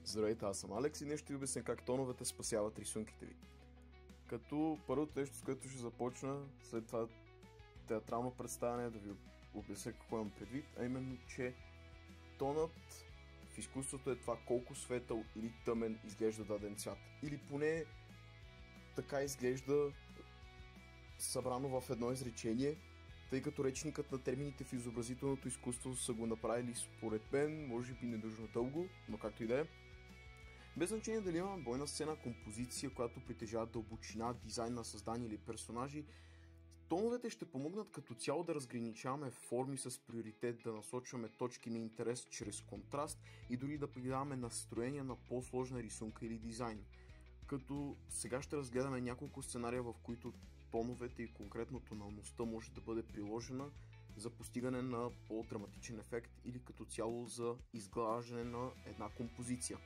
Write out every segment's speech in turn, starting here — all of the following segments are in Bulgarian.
Здравейте, аз съм Алекс и днес ще ви обясня как тоновете спасяват рисунките ви. Като първото нещо, с което ще започна, след това театрално представяне, да ви обясня какво имам предвид, а именно, че тонът в изкуството е това колко светъл или тъмен изглежда даден цвят. Или поне така изглежда събрано в едно изречение, тъй като речникът на термините в изобразителното изкуство са го направили според мен, може би недължно дълго, но както и да е. Без значение дали имаме бойна сцена, композиция, която притежава дълбочина, дизайн на създание или персонажи, тоновете ще помогнат като цяло да разграничаваме форми с приоритет, да насочваме точки на интерес чрез контраст и дори да придаваме настроение на по-сложна рисунка или дизайн. Като сега ще разгледаме няколко сценария, в които тоновете и конкретно тоналността може да бъде приложена за постигане на по-драматичен ефект или като цяло за изглаждане на една композиция.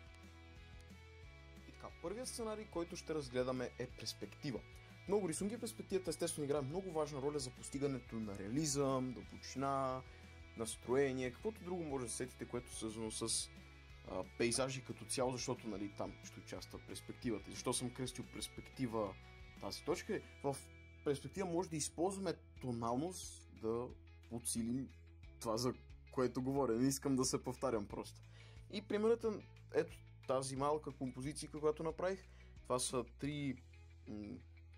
И така, първият сценарий, който ще разгледаме е перспектива. Много рисунки перспективата естествено играе много важна роля за постигането на реализъм, дълбочина, настроение, каквото друго може да сетите, което е свързано с пейзажи като цяло, защото нали, там ще участва перспективата. Защо съм кръстил перспектива тази точка? В перспектива може да използваме тоналност да подсилим това, за което говоря. Не искам да се повтарям просто. И примерът е ето тази малка композиция, която направих. Това са три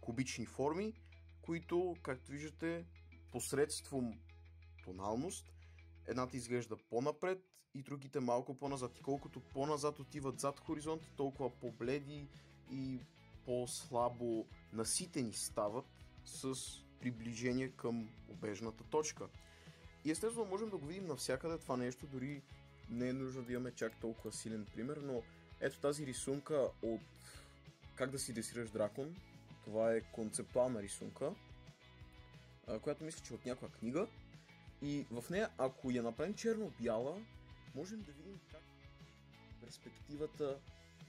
кубични форми, които, както виждате, посредством тоналност, едната изглежда по-напред и другите малко по-назад. И колкото по-назад отиват зад хоризонт, толкова по-бледи и по-слабо наситени стават с приближение към обежната точка. И естествено можем да го видим навсякъде това нещо, дори не е нужно да имаме чак толкова силен пример, но ето тази рисунка от Как да си дресираш дракон. Това е концептуална рисунка, която мисля, че е от някаква книга. И в нея, ако я направим черно-бяла, можем да видим как перспективата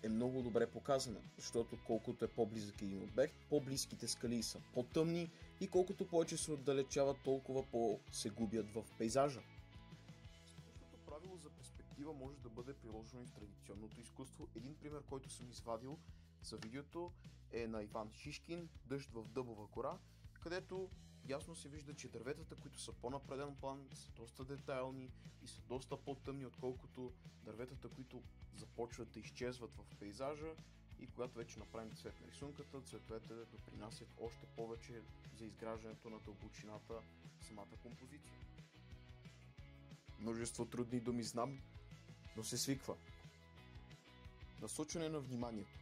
е много добре показана, защото колкото е по-близък един обект, по-близките скали са по-тъмни и колкото повече се отдалечават, толкова по-се губят в пейзажа. Същото правило за перспектива може да бъде приложено и в традиционното изкуство. Един пример, който съм извадил за видеото е на Иван Шишкин "Дъжд в Дъбова гора", където ясно се вижда, че дърветата, които са по-напреден план, са доста детайлни и са доста по-тъмни, отколкото дърветата, които започват да изчезват в пейзажа, и когато вече направим цвет на рисунката, цветовете допринасят още повече за изграждането на дълбочината в самата композиция. Множество трудни думи знам, но се свиква. Насочване на вниманието.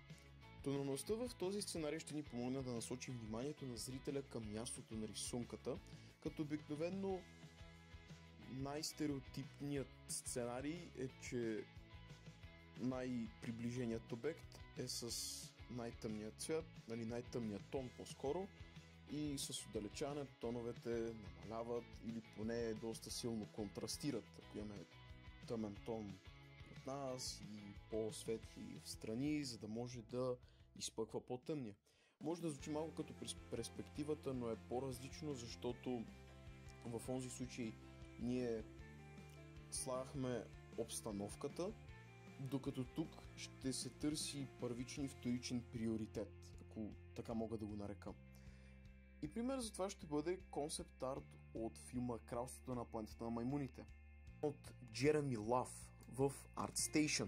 Тоналността в този сценарий ще ни помогне да насочим вниманието на зрителя към мястото на рисунката, като обикновено най-стереотипният сценарий е, че най-приближеният обект е с най-тъмният цвят, нали, най-тъмният тон по-скоро, и с отдалечаване тоновете намаляват или поне доста силно контрастират. Ако имаме тъмен тон от нас и по-светли в страни, за да може да изпъква по-тъмния. Може да звучи малко като перспективата, но е по-различно, защото в онзи случай ние слагахме обстановката, докато тук ще се търси първичен и вторичен приоритет, ако така мога да го нарека. И пример за това ще бъде концепт арт от филма "Кралството на планетата на маймуните" от Джереми Лав в ArtStation.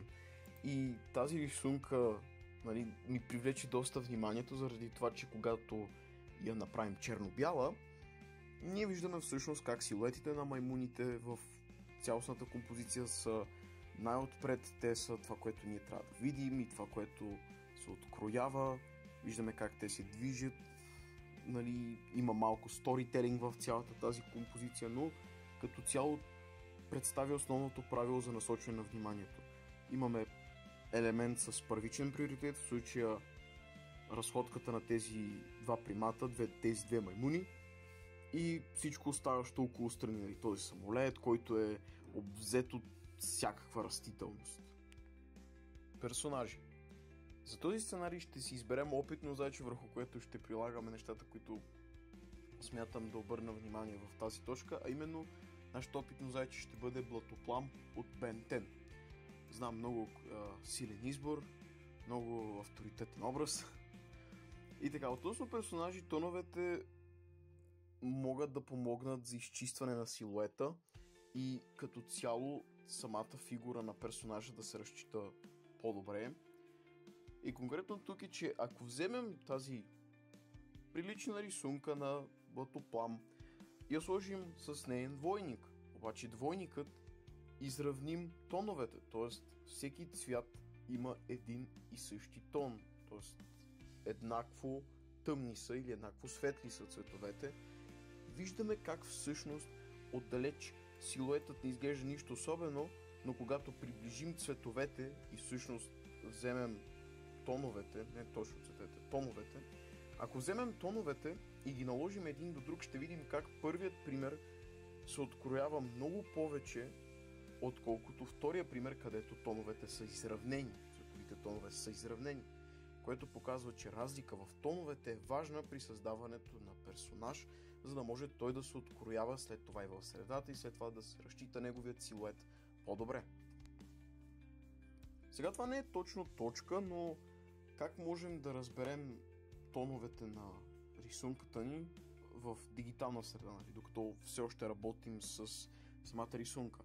И тази рисунка ми привлече доста вниманието, заради това, че когато я направим черно-бяла, ние виждаме всъщност как силуетите на маймуните в цялостната композиция са най-отпред. Те са това, което ние трябва да видим и това, което се откроява. Виждаме как те се движат. Има малко сторителинг в цялата тази композиция, но като цяло представя основното правило за насочване на вниманието. Имаме елемент с първичен приоритет, в случая разходката на тези два примата, тези две маймуни, и всичко оставащо около страни, този самолет, който е обзет от всякаква растителност. Персонажи. За този сценарий ще си изберем опитно зайче, върху което ще прилагаме нещата, които смятам да обърна внимание в тази точка, а именно нашето опитно зайче ще бъде Блатоплам от Бен 10. знам много силен избор, много авторитетен образ. И така, относно персонажи, тоновете могат да помогнат за изчистване на силуета и като цяло самата фигура на персонажа да се разчита по-добре. И конкретно тук е, че ако вземем тази прилична рисунка на Батоплам и я сложим с неин двойник, обаче двойникът изравним тоновете, т.е. всеки цвят има един и същи тон, т.е. еднакво тъмни са или еднакво светли са цветовете, виждаме как всъщност отдалеч силуетът не изглежда нищо особено, но когато приближим цветовете и всъщност вземем тоновете, не точно цветовете, тоновете, ако вземем тоновете и ги наложим един до друг, ще видим как първият пример се откроява много повече, отколкото втория пример, където тоновете са изравнени. Цветовите тонове са изравнени, което показва, че разлика в тоновете е важна при създаването на персонаж, за да може той да се откроява след това и в средата и след това да се разчита неговият силует по-добре. Сега това не е точно точка, но как можем да разберем тоновете на рисунката ни в дигитална среда, докато все още работим с самата рисунка.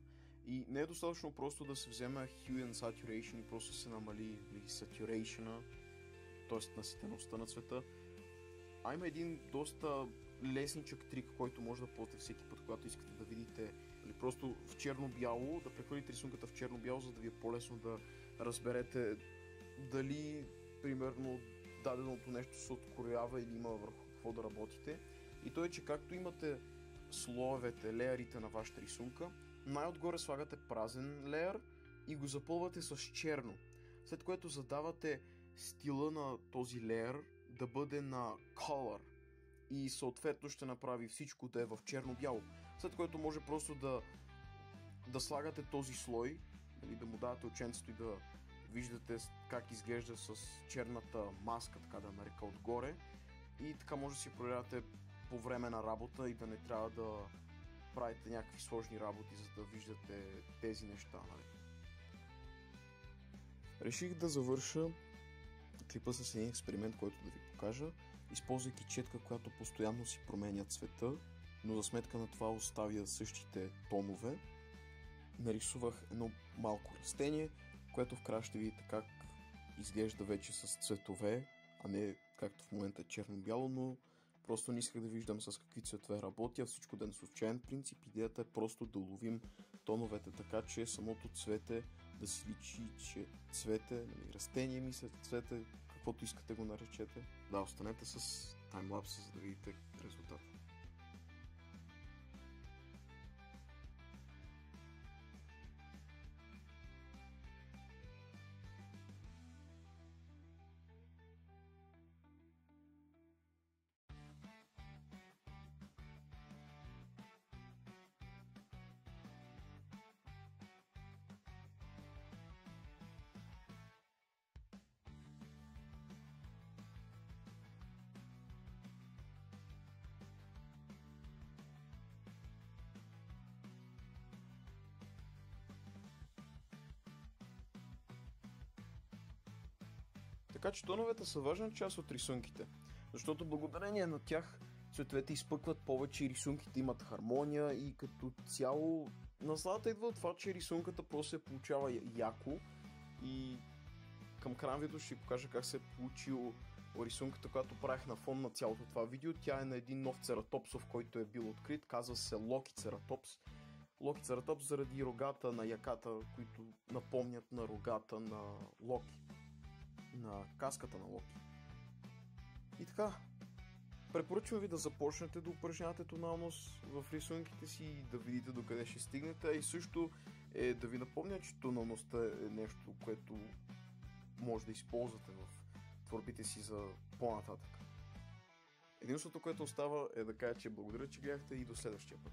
И не е достатъчно просто да се вземе Hue and Saturation и просто се намали Saturation-а, т.е. наситеността на цвета. А има един доста лесничък трик, който може да ползвате всеки път, когато искате да видите или просто в черно-бяло, да прехвърлите рисунката в черно-бяло, за да ви е по-лесно да разберете дали примерно даденото нещо се откроява или има върху какво да работите. И то е, че както имате слоевете, леерите на вашата рисунка, най-отгоре слагате празен леер и го запълвате с черно, след което задавате стила на този леер да бъде на color и съответно ще направи всичко да е в черно-бяло, след което може просто да слагате този слой, да му давате оченцето и да виждате как изглежда с черната маска, така да нарека, отгоре, и така може да си проверявате по време на работа и да не трябва да правите някакви сложни работи, за да виждате тези неща. Реших да завърша клипа с един експеримент, който да ви покажа, използвайки четка, която постоянно си променя цвета, но за сметка на това оставя същите тонове. Нарисувах едно малко растение, което в края ще видите как изглежда вече с цветове, а не както в момента черно-бяло, но просто не исках да виждам с какви цветове работя, всичко да е на случайен принцип. Идеята е просто да уловим тоновете така, че самото цвете да си личи, че цвете, растение мисля, цвете, каквото искате го наречете. Да, останете с таймлапса, за да видите резултата. Така че тоновете са важна част от рисунките, защото благодарение на тях цветовете изпъкват повече и рисунките имат хармония и като цяло насладата идва от това, че рисунката просто се получава яко и към края на видео ще ви покажа как се е получил рисунката, която правих на фон на цялото това видео. Тя е на един нов цератопсов, който е бил открит, казва се Локи Цератопс. Локи Цератопс заради рогата на яката, които напомнят на рогата на Локи, на каската на Локи. И така, препоръчвам ви да започнете да упражнявате тоналност в рисунките си и да видите докъде ще стигнете, и също е да ви напомня, че тоналността е нещо, което може да използвате в творбите си за по-нататък. Единството, което остава, е да кажа, че благодаря, че гледахте и до следващия път.